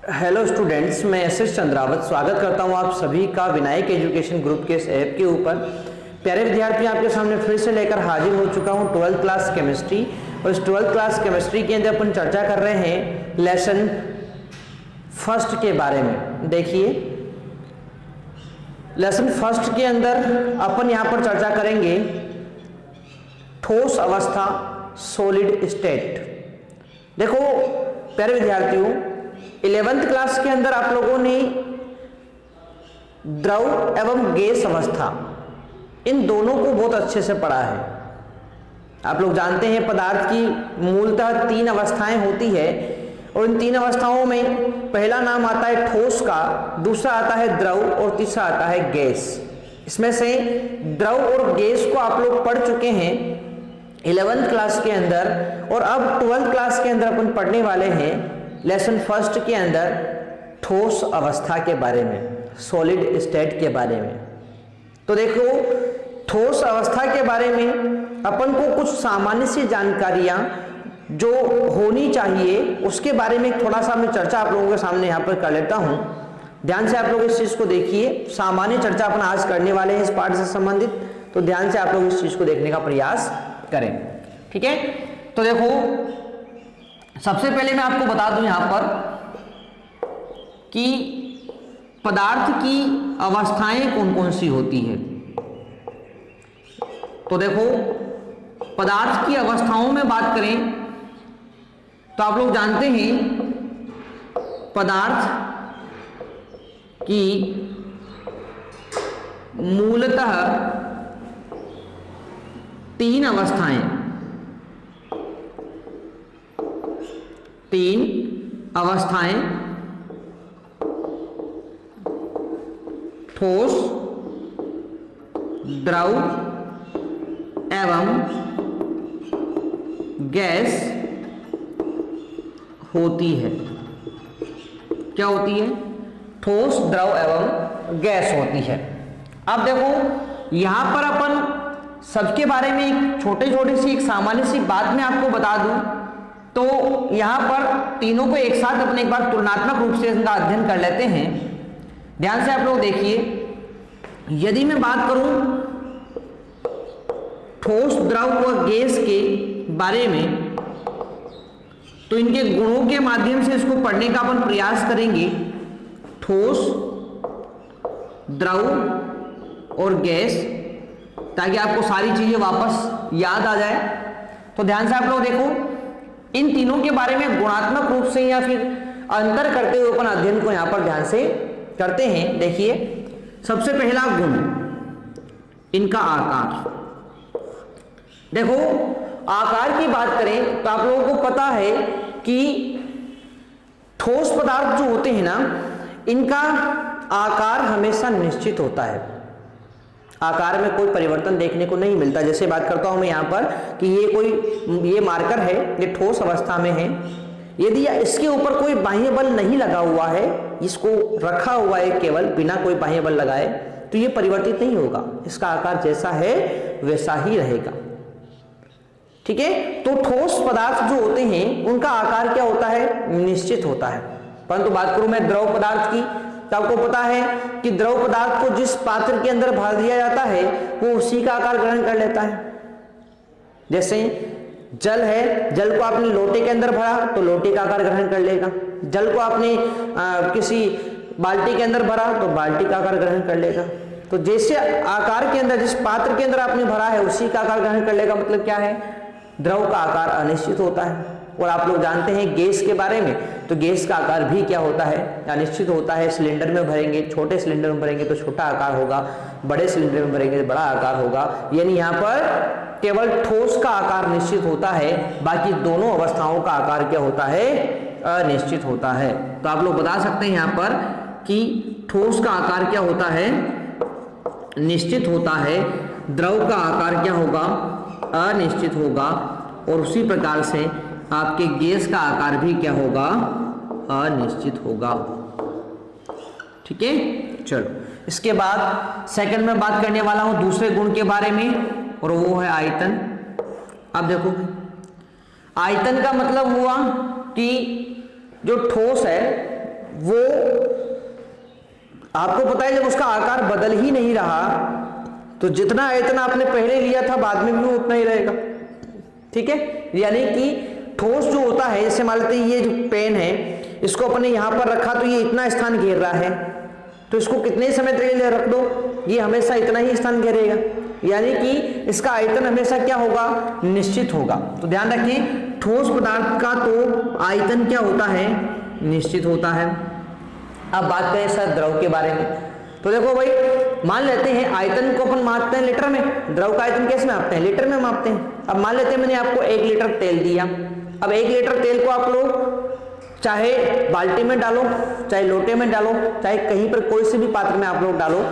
Hello students, मैं S Chandrawat स्वागत करता हूं आप सभी का विनायक एजुकेशन ग्रुप के इस ऐप के ऊपर। प्यारे विद्यार्थी, आपके सामने फिर से लेकर हाजिर हो चुका हूं 12th क्लास केमिस्ट्री। और इस 12th क्लास केमिस्ट्री के अंदर अपन चर्चा कर रहे हैं लेसन फर्स्ट के बारे में। देखिए, लेसन फर्स्ट के अंदर अपन यहां पर चर्चा करेंगे ठोस अवस्था, सॉलिड स्टेट। देखो प्यारे विद्यार्थियों, 11th क्लास के अंदर आप लोगों ने द्रव एवं गैस अवस्था, इन दोनों को बहुत अच्छे से पढ़ा है। आप लोग जानते हैं पदार्थ की मूलतः 3 अवस्थाएं होती है और इन 3 अवस्थाओं में पहला नाम आता है ठोस का, दूसरा आता है द्रव और तीसरा आता है गैस। इसमें से द्रव और गैस को आप लोग पढ़ चुके हैं 11th क्लास के अंदर, और अब 12th क्लास के अंदर अपन पढ़ने वाले हैं लेसन फर्स्ट के अंदर ठोस अवस्था के बारे में, सॉलिड स्टेट के बारे में। तो देखो, ठोस अवस्था के बारे में अपन को कुछ सामान्य सी जानकारियां जो होनी चाहिए उसके बारे में थोड़ा सा मैं चर्चा आप लोगों के सामने यहाँ पर कर लेता हूँ। ध्यान से आप लोग इस चीज को देखिए। सामान्य चर्चा अपन आज करने वाले हैं इस पाठ से संबंधित, तो ध्यान से आप लोग इस चीज को देखने का प्रयास करें। ठीक है, तो देखो सबसे पहले मैं आपको बता दूं यहां पर कि पदार्थ की अवस्थाएं कौन कौन सी होती है। तो देखो, पदार्थ की अवस्थाओं में बात करें तो आप लोग जानते हैं पदार्थ की मूलतः 3 अवस्थाएं, 3 अवस्थाएं ठोस, द्रव एवं गैस होती है। क्या होती है? ठोस, द्रव एवं गैस होती है। अब देखो, यहां पर अपन सबके बारे में एक छोटी सी एक सामान्य सी बात मैं आपको बता दूं तो यहां पर तीनों को एक साथ अपने एक बार तुलनात्मक रूप से इनका अध्ययन कर लेते हैं। ध्यान से आप लोग देखिए, यदि मैं बात करूं ठोस, द्रव व गैस के बारे में तो इनके गुणों के माध्यम से इसको पढ़ने का अपन प्रयास करेंगे। ठोस, द्रव और गैस, ताकि आपको सारी चीजें वापस याद आ जाए। तो ध्यान से आप लोग देखो, इन तीनों के बारे में गुणात्मक रूप से या फिर अंतर करते हुए अपन अध्ययन को यहां पर ध्यान से करते हैं। देखिए, सबसे पहला गुण इनका आकार। देखो, आकार की बात करें तो आप लोगों को पता है कि ठोस पदार्थ जो होते हैं ना, इनका आकार हमेशा निश्चित होता है। आकार में कोई परिवर्तन देखने को नहीं मिलता। जैसे बात करता हूं मैं यहां पर कि ये मार्कर है, ये ठोस अवस्था में है। यदि इसके ऊपर कोई बाह्य बल नहीं लगा हुआ है, इसको रखा हुआ है केवल बिना कोई बाह्य बल लगाए, तो ये परिवर्तित नहीं होगा। इसका आकार जैसा है वैसा ही रहेगा। ठीक है, तो ठोस पदार्थ जो होते हैं उनका आकार क्या होता है? निश्चित होता है। परंतु बात करूं मैं द्रव पदार्थ की, तो आपको पता है कि द्रव पदार्थ को जिस पात्र के अंदर भर दिया जाता है वो उसी का आकार ग्रहण कर लेता है। जैसे जल है, जल को आपने लोटे के अंदर भरा तो लोटे का आकार ग्रहण कर लेगा। जल को आपने किसी बाल्टी के अंदर भरा तो बाल्टी का आकार ग्रहण कर लेगा। तो जैसे आकार के अंदर, जिस पात्र के अंदर आपने भरा है उसी का आकार ग्रहण कर लेगा। मतलब क्या है? द्रव का आकार अनिश्चित होता है। और आप लोग जानते हैं गैस के बारे में, तो गैस का आकार भी क्या होता है? अनिश्चित होता है। सिलेंडर में भरेंगे, छोटे सिलेंडर में भरेंगे तो छोटा आकार होगा, बड़े सिलेंडर में भरेंगे तो बड़ा आकार होगा। यानी यहाँ पर केवल ठोस का आकार निश्चित होता है, बाकी दोनों अवस्थाओं का आकार क्या होता है? अनिश्चित होता है। तो आप लोग बता सकते हैं यहाँ पर कि ठोस का आकार क्या होता है? निश्चित होता है। द्रव का आकार क्या होगा? अनिश्चित होगा। और उसी प्रकार से आपके गैस का आकार भी क्या होगा? अनिश्चित होगा। ठीक है, चलो इसके बाद सेकंड में बात करने वाला हूं दूसरे गुण के बारे में, और वो है आयतन। अब देखो, आयतन का मतलब हुआ कि जो ठोस है वो आपको पता है जब उसका आकार बदल ही नहीं रहा तो जितना आयतन आपने पहले लिया था बाद में भी उतना ही रहेगा। ठीक है, यानी कि ठोस जो होता है, जैसे मान लेते हैं ये जो पेन है इसको अपने यहां पर रखा तो ये इतना स्थान घेर रहा है, तो इसको कितने समय तक के लिए रख दो, ये हमेशा इतना ही स्थान घेरेगा, यानी कि इसका आयतन हमेशा क्या होगा, निश्चित होगा। तो ध्यान रखें, ठोस पदार्थ का तो आयतन क्या होता है, निश्चित होता है। अब बात करें सर द्रव के बारे में, तो देखो भाई मान लेते हैं आयतन को अपन मापते हैं लीटर में, द्रव का आयतन कैसे मापते हैं, लीटर में मापते हैं। अब मान लेते हैं मैंने आपको 1 लीटर तेल दिया, अब 1 लीटर तेल को आप लोग चाहे बाल्टी में डालो, चाहे लोटे में डालो, चाहे कहीं पर कोई से भी पात्र में आप लोग डालो,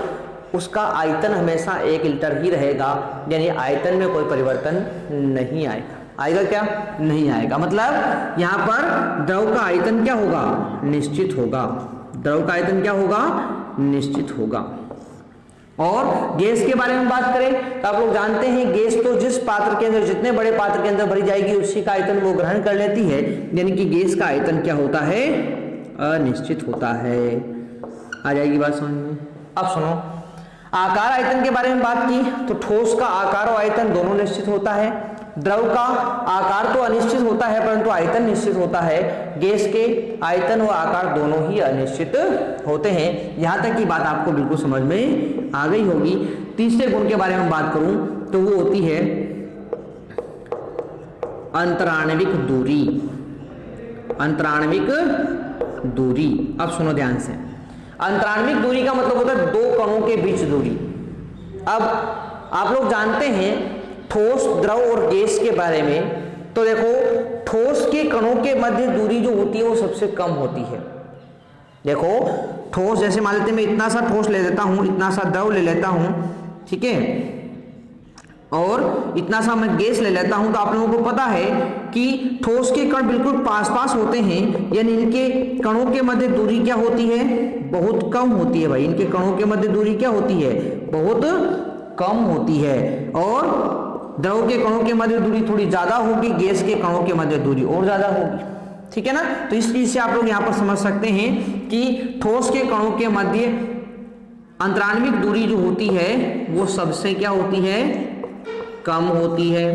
उसका आयतन हमेशा 1 लीटर ही रहेगा, यानी आयतन में कोई परिवर्तन नहीं आएगा। आएगा क्या, नहीं आएगा। मतलब यहां पर द्रव का आयतन क्या होगा, निश्चित होगा। द्रव का आयतन क्या होगा, निश्चित होगा। और गैस के बारे में बात करें तो आप लोग जानते हैं गैस तो जिस पात्र के अंदर, जितने बड़े पात्र के अंदर भरी जाएगी उसी का आयतन वो ग्रहण कर लेती है, यानी कि गैस का आयतन क्या होता है, अनिश्चित होता है। आ जाएगी बात समझ में। अब सुनो, आकार आयतन के बारे में बात की तो ठोस का आकार और आयतन दोनों निश्चित होता है, द्रव का आकार तो अनिश्चित होता है परंतु आयतन निश्चित होता है, गैस के आयतन व आकार दोनों ही अनिश्चित होते हैं। यहां तक की बात आपको बिल्कुल समझ में आ गई होगी। तीसरे गुण के बारे में बात करूं तो वो होती है अंतराण्विक दूरी। अंतराण्विक दूरी, अब सुनो ध्यान से, अंतराण्विक दूरी का मतलब होता है 2 कणों के बीच दूरी। अब आप लोग जानते हैं ठोस, द्रव और गैस के बारे में, तो देखो ठोस के कणों के मध्य दूरी जो होती है वो सबसे कम होती है। देखो ठोस, जैसे मान लेते हैं मैं इतना सा ठोस ले लेता हूं, इतना सा द्रव ले लेता हूं, ठीक है, और इतना सा मैं गैस ले लेता हूं, तो आप लोगों को पता है कि ठोस के कण बिल्कुल पास पास होते हैं, यानी इनके कणों के मध्य दूरी क्या होती है, बहुत कम होती है भाई। इनके कणों के मध्य दूरी क्या होती है, बहुत कम होती है। और द्रव के कणों के मध्य दूरी थोड़ी ज्यादा होगी, गैस के कणों के मध्य दूरी और ज्यादा होगी। ठीक है ना, तो इस चीज से आप लोग यहां पर समझ सकते हैं कि ठोस के कणों के मध्य अंतराण्विक दूरी जो होती है वो सबसे क्या होती है, कम होती है।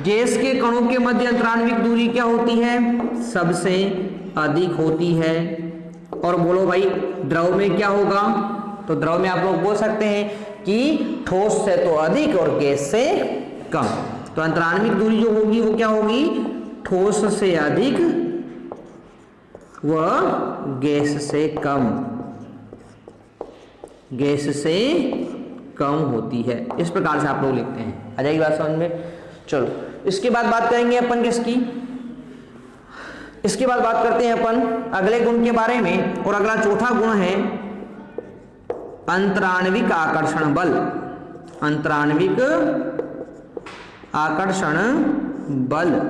गैस के कणों के मध्य अंतराण्विक दूरी क्या होती है, सबसे अधिक होती है। और बोलो भाई द्रव में क्या होगा, तो द्रव में आप लोग बोल सकते हैं कि ठोस से तो अधिक और गैस से कम। तो अंतराण्विक दूरी जो होगी वो क्या होगी, ठोस से अधिक व गैस से कम, गैस से कम होती है। इस प्रकार से आप लोग लिखते हैं। आ जाएगी बात समझ में। चलो इसके बाद बात करेंगे अपन किसकी, इसके बाद बात करते हैं अपन अगले गुण के बारे में, और अगला चौथा गुण है अंतराण्विक आकर्षण बल। अंतराण्विक आकर्षण बल,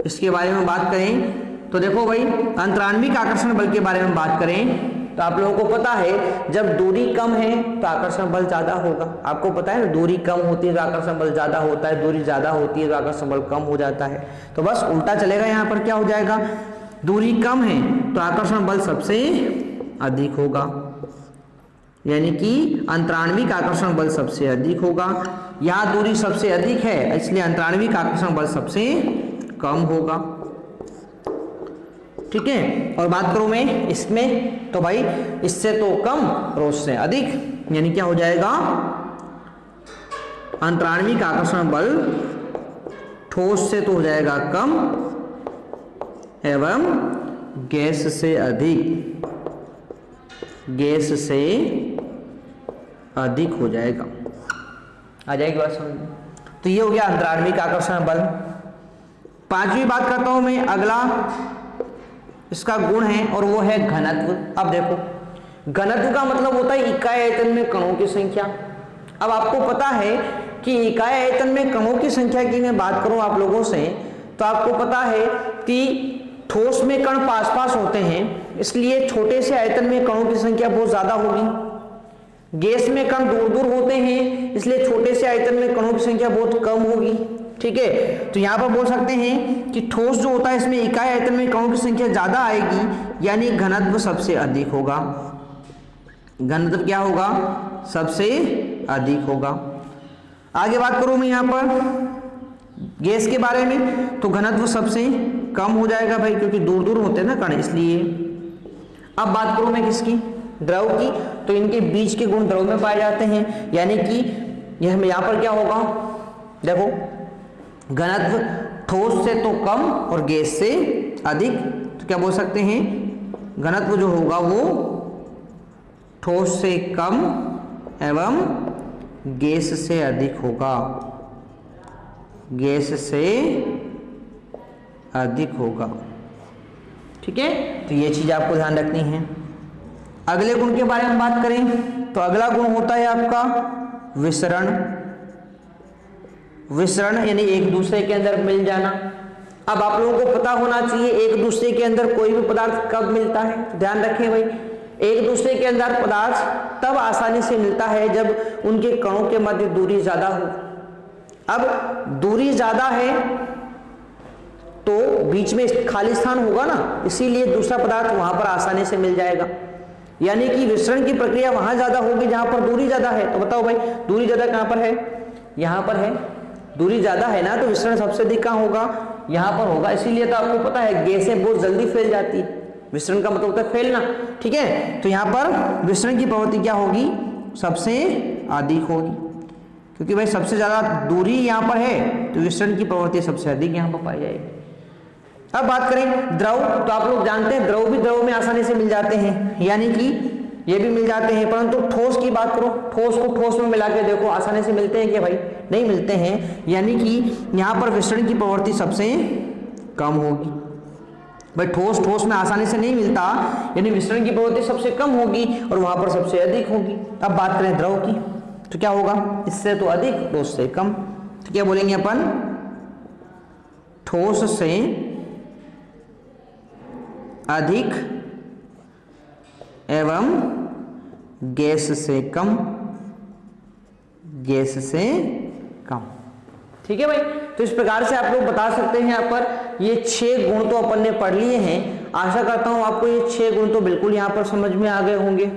इसके बारे में बात करें तो देखो भाई अंतराण्विक आकर्षण बल के बारे में बात करें तो आप लोगों को पता है जब दूरी कम है तो आकर्षण बल ज्यादा होगा। आपको पता है ना, दूरी कम होती है तो आकर्षण बल ज्यादा होता है, दूरी ज्यादा होती है तो आकर्षण बल कम हो जाता है। तो बस उल्टा चलेगा, यहाँ पर क्या हो जाएगा, दूरी कम है तो आकर्षण बल सबसे अधिक होगा, यानी कि अंतराण्विक आकर्षण बल सबसे अधिक होगा। यहाँ दूरी सबसे अधिक है इसलिए अंतराण्विक आकर्षण बल सबसे कम होगा। ठीक है, और बात करूं मैं इसमें तो भाई इससे तो कम और उससे अधिक, यानी क्या हो जाएगा, अंतराण्विक आकर्षण बल ठोस से तो हो जाएगा कम एवं गैस से अधिक, गैस से अधिक हो जाएगा। आ जाएगी बात समझ में। तो ये हो गया अंतराण्विक आकर्षण बल। पांचवी बात करता हूं मैं, अगला इसका गुण है और वो है घनत्व। अब देखो घनत्व का मतलब होता है इकाई आयतन में कणों की संख्या। अब आपको पता है कि इकाई आयतन में कणों की संख्या की मैं बात करूं आप लोगों से तो आपको पता है कि ठोस में कण पास पास होते हैं इसलिए छोटे से आयतन में कणों की संख्या बहुत ज्यादा होगी। गैस में कण दूर दूर होते हैं इसलिए छोटे से आयतन में कणों की संख्या बहुत कम होगी। ठीक है, तो यहां पर बोल सकते हैं कि ठोस जो होता है इसमें इकाई आयतन में कणों की संख्या ज्यादा आएगी, यानी घनत्व सबसे अधिक होगा। घनत्व क्या होगा? सबसे अधिक होगा। आगे बात करूं मैं यहां पर गैस के बारे में, तो घनत्व सबसे कम हो जाएगा भाई, क्योंकि दूर दूर होते हैं ना कण, इसलिए। अब बात करूं मैं किसकी? द्रव की, तो इनके बीच के गुण द्रव में पाए जाते हैं, यानी कि यह यहां पर क्या होगा, देखो घनत्व ठोस से तो कम और गैस से अधिक, तो क्या बोल सकते हैं? घनत्व जो होगा वो ठोस से कम एवं गैस से अधिक होगा, गैस से अधिक होगा। ठीक है, तो ये चीज आपको ध्यान रखनी है। अगले गुण के बारे में बात करें तो अगला गुण होता है आपका विसरण। विसरण यानी एक दूसरे के अंदर मिल जाना। अब आप लोगों को पता होना चाहिए एक दूसरे के अंदर कोई भी पदार्थ कब मिलता है, तो ध्यान रखें भाई, एक दूसरे के अंदर पदार्थ तब आसानी से मिलता है जब उनके कणों के मध्य दूरी ज्यादा हो। अब दूरी ज्यादा है तो बीच में खाली स्थान होगा ना, इसीलिए दूसरा पदार्थ वहां पर आसानी से मिल जाएगा। यानी कि विसरण की प्रक्रिया वहां ज्यादा होगी जहां पर दूरी ज्यादा है। तो बताओ भाई, दूरी ज्यादा कहां पर है? यहां पर है। दूरी ज्यादा है ना, तो विसरण सबसे अधिक कहां होगा? यहां पर होगा। इसीलिए तो आपको पता है गैसें बहुत जल्दी फैल जाती है। विसरण का मतलब होता है फैलना। ठीक है, तो यहां पर विसरण की प्रवृत्ति क्या होगी? सबसे अधिक होगी, क्योंकि भाई सबसे ज्यादा दूरी यहां पर है, तो विसरण की प्रवृत्ति सबसे अधिक यहां पर पाई जाएगी। अब बात करें द्रव, तो आप लोग जानते हैं द्रव भी द्रव में आसानी से मिल जाते हैं, यानी कि ये भी मिल जाते हैं, परंतु ठोस की बात करो, ठोस को ठोस में मिला के देखो, आसानी से मिलते हैं क्या भाई? नहीं मिलते हैं। यानी कि यहां पर विसरण की प्रवृत्ति सबसे कम होगी। भाई ठोस ठोस में आसानी से नहीं मिलता, यानी विसरण की प्रवृत्ति सबसे कम होगी और वहां पर सबसे अधिक होगी। अब बात करें द्रव की, तो क्या होगा? इससे तो अधिक तो उससे कम। तो क्या बोलेंगे अपन? ठोस से अधिक एवं गैस से कम, गैस से कम। ठीक है भाई, तो इस प्रकार से आप लोग बता सकते हैं। यहाँ पर ये 6 गुण तो अपन ने पढ़ लिए हैं। आशा करता हूं आपको ये 6 गुण तो बिल्कुल यहाँ पर समझ में आ गए होंगे।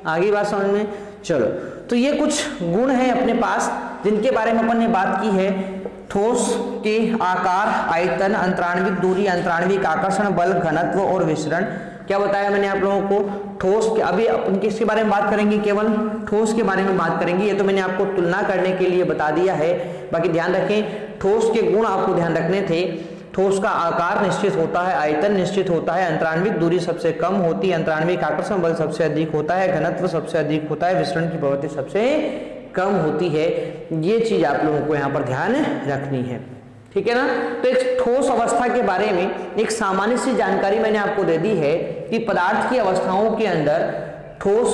आगे बात समझ में? चलो, तो ये कुछ गुण हैं अपने पास जिनके बारे में अपन ने बात की है। ठोस के आकार, आयतन, अंतराणविक दूरी, अंतराणविक आकर्षण बल, घनत्व और विसरण। क्या बताया मैंने आप लोगों को? ठोस के, अभी अपन किसके बारे में बात करेंगे? केवल ठोस के बारे में बात करेंगे। ये तो मैंने आपको तुलना करने के लिए बता दिया है। बाकी ध्यान रखें, ठोस के गुण आपको ध्यान रखने थे। ठोस का आकार निश्चित होता है, आयतन निश्चित होता है, अंतराणविक दूरी सबसे कम होती है, अंतराणविक आकर्षण बल सबसे अधिक होता है, घनत्व सबसे अधिक होता है, विसरण की प्रवृत्ति सबसे कम होती है। ये चीज आप लोगों को यहाँ पर ध्यान रखनी है। ठीक है ना? तो एक ठोस अवस्था के बारे में एक सामान्य सी जानकारी मैंने आपको दे दी है कि पदार्थ की अवस्थाओं के अंदर ठोस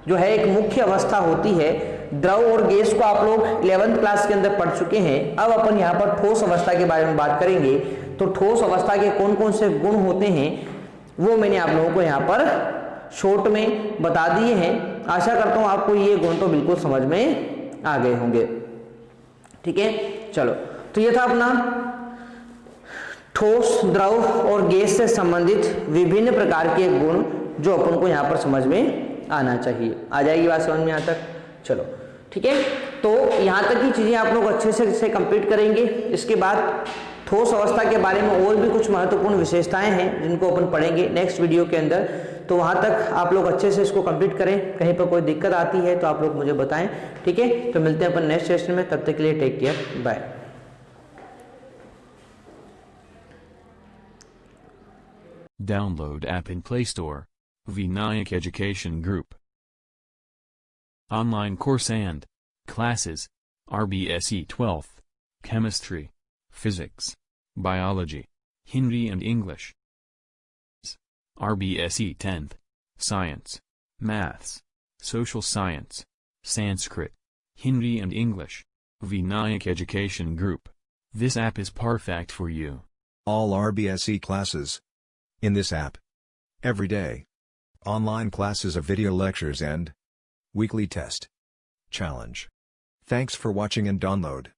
जो है एक मुख्य अवस्था होती है। द्रव और गैस को आप लोग 11th क्लास के अंदर पढ़ चुके हैं। अब अपन यहाँ पर ठोस अवस्था के बारे में बात करेंगे। तो ठोस अवस्था के कौन कौन से गुण होते हैं वो मैंने आप लोगों को यहाँ पर शॉर्ट में बता दिए हैं। आशा करता हूं आपको ये गुण तो बिल्कुल समझ में आ गए होंगे। ठीक है, चलो, तो ये था अपना ठोस, द्रव और गैस से संबंधित विभिन्न प्रकार के गुण जो अपन को यहाँ पर समझ में आना चाहिए। आ जाएगी बात समझ में यहाँ तक? चलो ठीक है, तो यहाँ तक की चीजें आप लोग अच्छे से कंप्लीट करेंगे। इसके बाद ठोस अवस्था के बारे में और भी कुछ महत्वपूर्ण विशेषताएं हैं जिनको अपन पढ़ेंगे नेक्स्ट वीडियो के अंदर। तो वहां तक आप लोग अच्छे से इसको कंप्लीट करें। कहीं पर कोई दिक्कत आती है तो आप लोग मुझे बताएं। ठीक है, तो मिलते हैं अपन नेक्स्ट सेशन में। तब तक के लिए take care, bye. Download app in Play Store. Vinayak Education Group. Online course and classes. RBSE 12th. Chemistry. Physics. Biology. Hindi and English. RBSE 10th. Science. Maths. Social Science. Sanskrit. Hindi and English. Vinayak Education Group. This app is perfect for you. All RBSE classes. In this app. Every day. Online classes of video lectures and weekly test. Challenge. Thanks for watching and download.